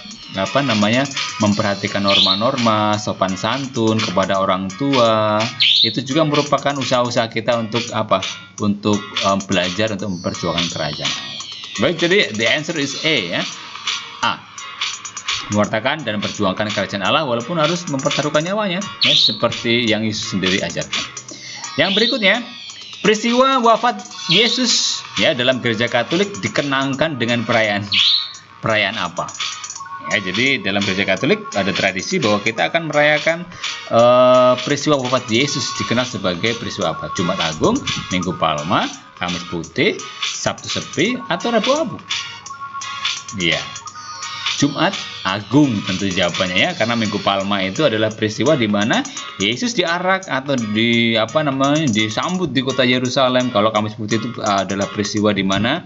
memperhatikan norma-norma sopan santun kepada orang tua. Itu juga merupakan usaha-usaha kita untuk belajar untuk memperjuangkan kerajaan. Baik, jadi the answer is A ya. A. Mewartakan dan memperjuangkan kerajaan Allah walaupun harus mempertaruhkan nyawanya ya, seperti yang Yesus sendiri ajarkan. Yang berikutnya, peristiwa wafat Yesus ya dalam gereja Katolik dikenangkan dengan perayaan apa? Ya, jadi dalam gereja Katolik ada tradisi bahwa kita akan merayakan peristiwa wafat Yesus, dikenal sebagai peristiwa apa? Jumat Agung, Minggu Palma, Kamis Putih, Sabtu Sepi, atau Rabu Abu? Iya, Jumat Agung tentu jawabannya ya, karena Minggu Palma itu adalah peristiwa di mana Yesus diarak atau disambut di kota Yerusalem. Kalau Kamis Putih itu adalah peristiwa di mana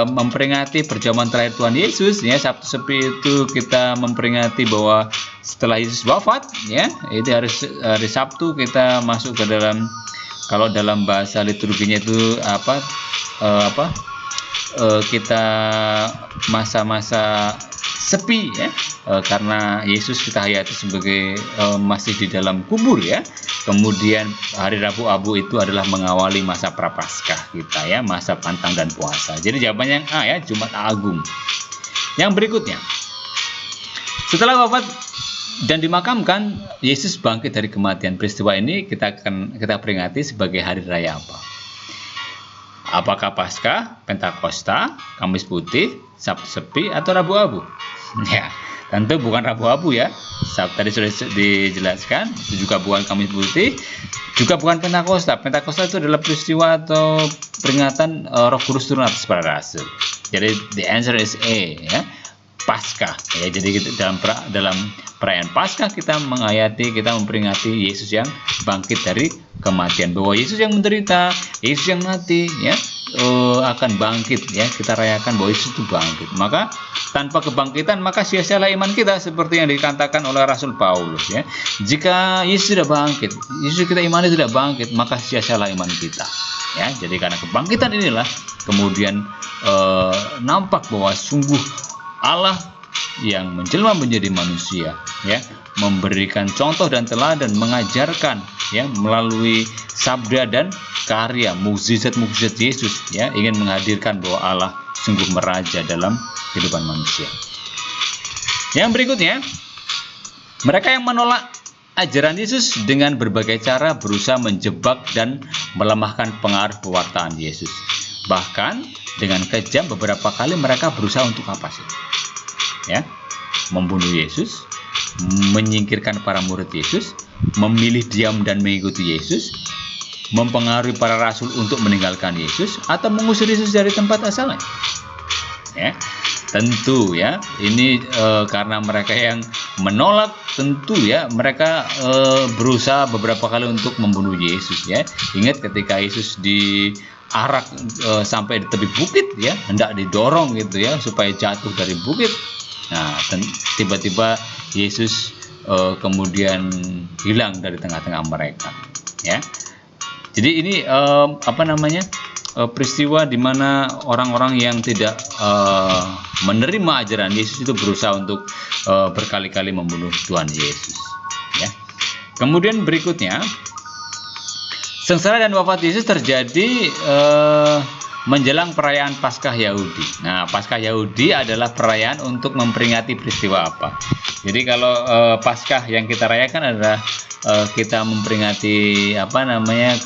memperingati perjamuan terakhir Tuhan Yesus ya. Sabtu Sepi itu kita memperingati bahwa setelah Yesus wafat ya, itu hari Sabtu kita masuk ke dalam, kalau dalam bahasa liturginya itu kita masa-masa sepi ya, karena Yesus kita hayati sebagai masih di dalam kubur ya. Kemudian hari Rabu Abu itu adalah mengawali masa Prapaskah kita ya, masa pantang dan puasa. Jadi jawabannya yang A ya, Jumat Agung. Yang berikutnya, setelah wafat dan dimakamkan, Yesus bangkit dari kematian. Peristiwa ini kita peringati sebagai hari raya apa? Apakah Paskah, Pentakosta, Kamis Putih, Sabtu Sepi, atau Rabu Abu? Ya, tentu bukan Rabu Abu ya. Tadi sudah dijelaskan, itu juga bukan Kamis Putih, juga bukan Pentakosta. Pentakosta itu adalah peristiwa atau peringatan Roh Kudus turun atas para rasul. Jadi the answer is A ya, Paskah ya. Jadi dalam perayaan Paskah kita memperingati Yesus yang bangkit dari kematian, bahwa Yesus yang menderita, Yesus yang mati ya, akan bangkit ya. Kita rayakan bahwa Yesus itu bangkit. Maka tanpa kebangkitan maka sia-sialah iman kita, seperti yang dikatakan oleh Rasul Paulus ya. Jika Yesus tidak bangkit, Yesus kita imani tidak bangkit, maka sia-sialah iman kita ya. Jadi karena kebangkitan inilah kemudian nampak bahwa sungguh Allah yang menjelma menjadi manusia ya, memberikan contoh dan teladan, mengajarkan ya melalui sabda dan karya, mukjizat-mukjizat Yesus ya, ingin menghadirkan bahwa Allah sungguh meraja dalam kehidupan manusia. Yang berikutnya, mereka yang menolak ajaran Yesus dengan berbagai cara berusaha menjebak dan melemahkan pengaruh pewartaan Yesus. Bahkan dengan kejam beberapa kali mereka berusaha untuk apa sih? Ya, membunuh Yesus, menyingkirkan para murid Yesus, memilih diam dan mengikuti Yesus, mempengaruhi para rasul untuk meninggalkan Yesus, atau mengusir Yesus dari tempat asalnya. Ya, tentu ya, ini karena mereka yang menolak, tentu ya mereka berusaha beberapa kali untuk membunuh Yesus ya. Ingat ketika Yesus diarak sampai di tepi bukit ya, hendak didorong gitu ya supaya jatuh dari bukit. Nah, tiba-tiba Yesus kemudian hilang dari tengah-tengah mereka ya. Jadi ini peristiwa di mana orang-orang yang tidak menerima ajaran Yesus itu berusaha untuk berkali-kali membunuh Tuhan Yesus ya. Kemudian berikutnya, sengsara dan wafat Yesus terjadi menjelang perayaan Paskah Yahudi. Nah, Paskah Yahudi adalah perayaan untuk memperingati peristiwa apa? Jadi kalau Paskah yang kita rayakan adalah kita memperingati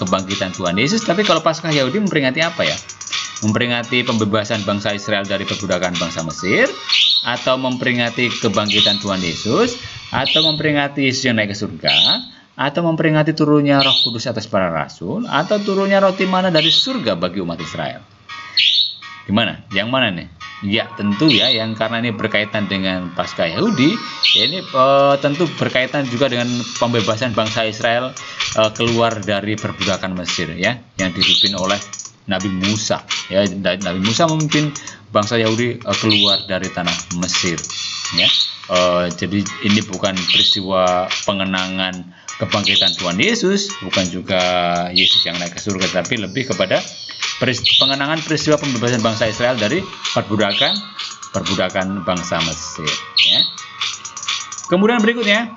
kebangkitan Tuhan Yesus. Tapi kalau Paskah Yahudi memperingati apa ya? Memperingati pembebasan bangsa Israel dari perbudakan bangsa Mesir, atau memperingati kebangkitan Tuhan Yesus, atau memperingati Yesus yang naik ke surga, atau memperingati turunnya Roh Kudus atas para rasul, atau turunnya roti mana dari surga bagi umat Israel. Gimana? Yang mana nih? Ya tentu ya, yang karena ini berkaitan dengan Paskah Yahudi, ya ini tentu berkaitan juga dengan pembebasan bangsa Israel keluar dari perbudakan Mesir ya, yang dipimpin oleh Nabi Musa ya. Nabi Musa memimpin bangsa Yahudi keluar dari tanah Mesir ya. Jadi ini bukan peristiwa pengenangan kebangkitan Tuhan Yesus, bukan juga Yesus yang naik ke surga, tapi lebih kepada pengenangan peristiwa pembebasan bangsa Israel dari perbudakan bangsa Mesir ya. Kemudian berikutnya,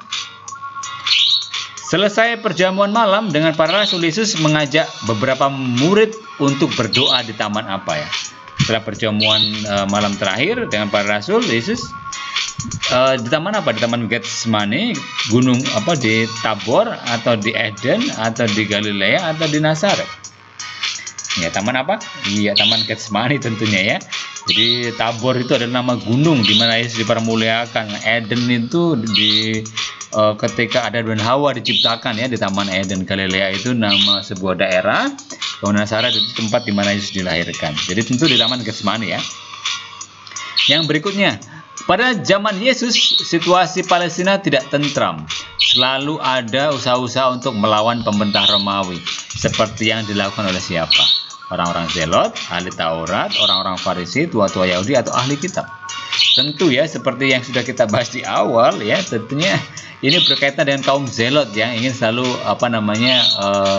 selesai perjamuan malam dengan para rasul, Yesus mengajak beberapa murid untuk berdoa di taman apa ya? Setelah perjamuan malam terakhir dengan para rasul, Yesus di taman apa? Di taman Getsemani, gunung apa, di Tabor atau di Eden atau di Galilea atau di Nazaret? Ya, taman apa? Iya, taman Getsemani tentunya ya. Jadi Tabor itu adalah nama gunung di mana Yesus dipermuliakan. Eden itu ketika Adam dan Hawa diciptakan ya, di Taman Eden. Galilea itu nama sebuah daerah. Kemudian Nazaret itu tempat di mana Yesus dilahirkan. Jadi tentu di taman Getsemani ya. Yang berikutnya, pada zaman Yesus situasi Palestina tidak tentram. Selalu ada usaha-usaha untuk melawan pemerintah Romawi. Seperti yang dilakukan oleh siapa? Orang-orang Zelot, ahli Taurat, orang-orang Farisi, tua-tua Yahudi, atau ahli kitab. Tentu ya, seperti yang sudah kita bahas di awal ya, tentunya ini berkaitan dengan kaum Zelot yang ingin selalu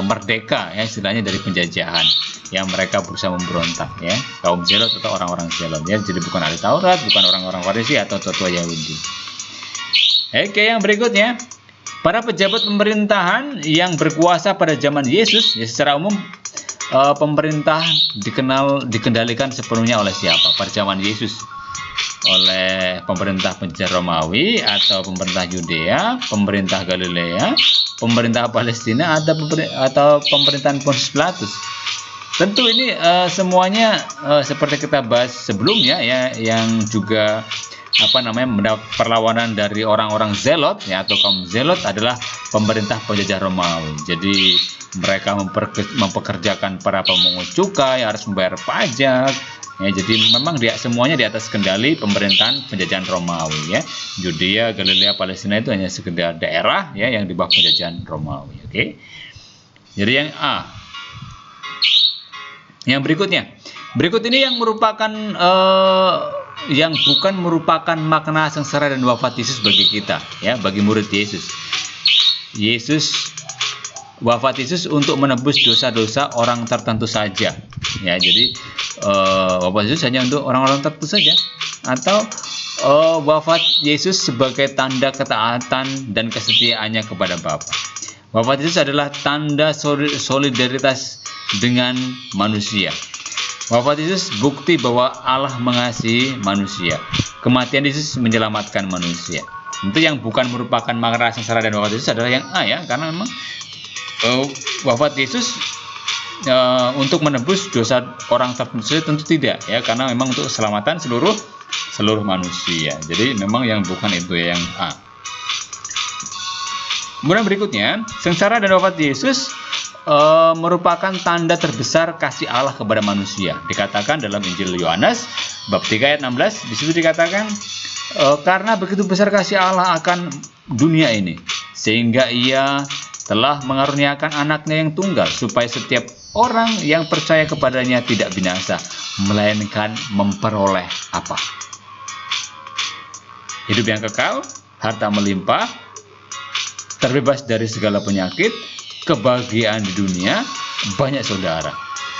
merdeka ya, istilahnya dari penjajahan. Yang mereka berusaha memberontak ya, kaum Zelot atau orang-orang Zelot ya. Jadi bukan ahli Taurat, bukan orang-orang Farisi atau tua-tua Yahudi. Oke, yang berikutnya, para pejabat pemerintahan yang berkuasa pada zaman Yesus ya, secara umum pemerintah dikendalikan sepenuhnya oleh siapa pada zaman Yesus? Oleh pemerintah penjajah Romawi, atau pemerintah Yudea, pemerintah Galilea, pemerintah Palestina, atau pemerintahan Pontius Pilatus? Tentu ini semuanya seperti kita bahas sebelumnya ya, yang juga mendapat perlawanan dari orang-orang Zelot ya, atau kaum Zelot adalah pemerintah penjajah Romawi. Jadi mereka mempekerjakan para pemungut cukai, harus membayar pajak ya. Jadi memang semuanya di atas kendali pemerintahan penjajahan Romawi ya. Yudea, Galilea, Palestina itu hanya sekedar daerah ya yang di bawah penjajahan Romawi. Oke. Jadi yang A. Yang berikutnya. Berikut ini yang merupakan yang bukan merupakan makna sengsara dan wafat Yesus bagi kita ya, bagi murid Yesus. Wafat Yesus untuk menebus dosa-dosa orang tertentu saja ya. Jadi wafat Yesus hanya untuk orang-orang tertentu saja, atau wafat Yesus sebagai tanda ketaatan dan kesetiaannya kepada Bapa. Wafat Yesus adalah tanda solidaritas dengan manusia. Wafat Yesus bukti bahwa Allah mengasihi manusia. Kematian Yesus menyelamatkan manusia. Tentu yang bukan merupakan makna sengsara dan wafat Yesus adalah yang A ya, karena memang wafat Yesus untuk menebus dosa orang tertentu tentu tidak ya, karena memang untuk keselamatan seluruh manusia. Jadi memang yang bukan itu ya, yang A. Kemudian berikutnya, sengsara dan wafat Yesus merupakan tanda terbesar kasih Allah kepada manusia. Dikatakan dalam Injil Yohanes bab 3 ayat 16, di situ dikatakan karena begitu besar kasih Allah akan dunia ini, sehingga Ia telah mengaruniakan anaknya yang tunggal, supaya setiap orang yang percaya kepadanya tidak binasa, melainkan memperoleh apa? Hidup yang kekal, harta melimpah, terbebas dari segala penyakit, kebahagiaan di dunia, banyak saudara.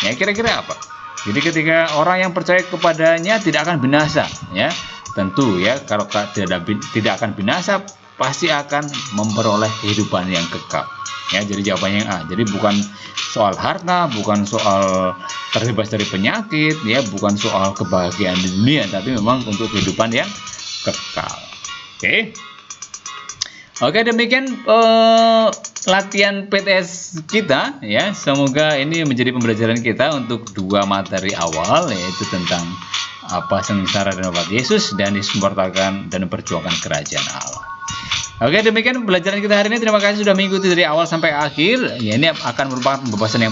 Ya, kira-kira apa? Jadi ketika orang yang percaya kepadanya tidak akan binasa, ya. Tentu ya, kalau tidak akan binasa, pasti akan memperoleh kehidupan yang kekal. Ya, jadi jawabannya yang A. Jadi bukan soal harta, bukan soal terbebas dari penyakit, ya, bukan soal kebahagiaan di dunia, tapi memang untuk kehidupan yang kekal. Oke, demikian latihan PTS kita ya. Semoga ini menjadi pembelajaran kita untuk dua materi awal, yaitu tentang apa sengsara dan wafat Yesus, dan Yesus mempertahankan dan memperjuangkan kerajaan Allah. Oke, demikian pembelajaran kita hari ini. Terima kasih sudah mengikuti dari awal sampai akhir. Ya, ini akan merupakan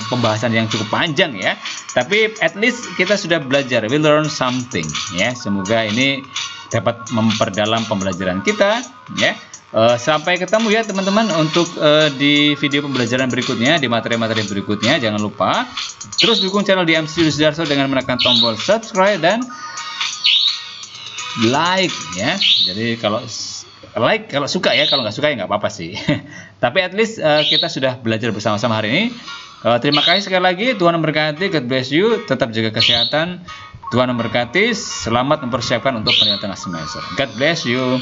pembahasan yang cukup panjang ya. Tapi at least kita sudah belajar, we learn something ya. Semoga ini dapat memperdalam pembelajaran kita ya. Sampai ketemu ya teman-teman untuk di video pembelajaran berikutnya, di materi-materi berikutnya. Jangan lupa terus dukung channel DMC Sudarso dengan menekan tombol subscribe dan like ya. Jadi kalau suka ya, kalau nggak suka ya nggak apa-apa sih. Tapi at least kita sudah belajar bersama-sama hari ini. Terima kasih sekali lagi. Tuhan memberkati. God bless you. Tetap jaga kesehatan. Tuhan memberkati. Selamat mempersiapkan untuk penilaian tengah semester. God bless you.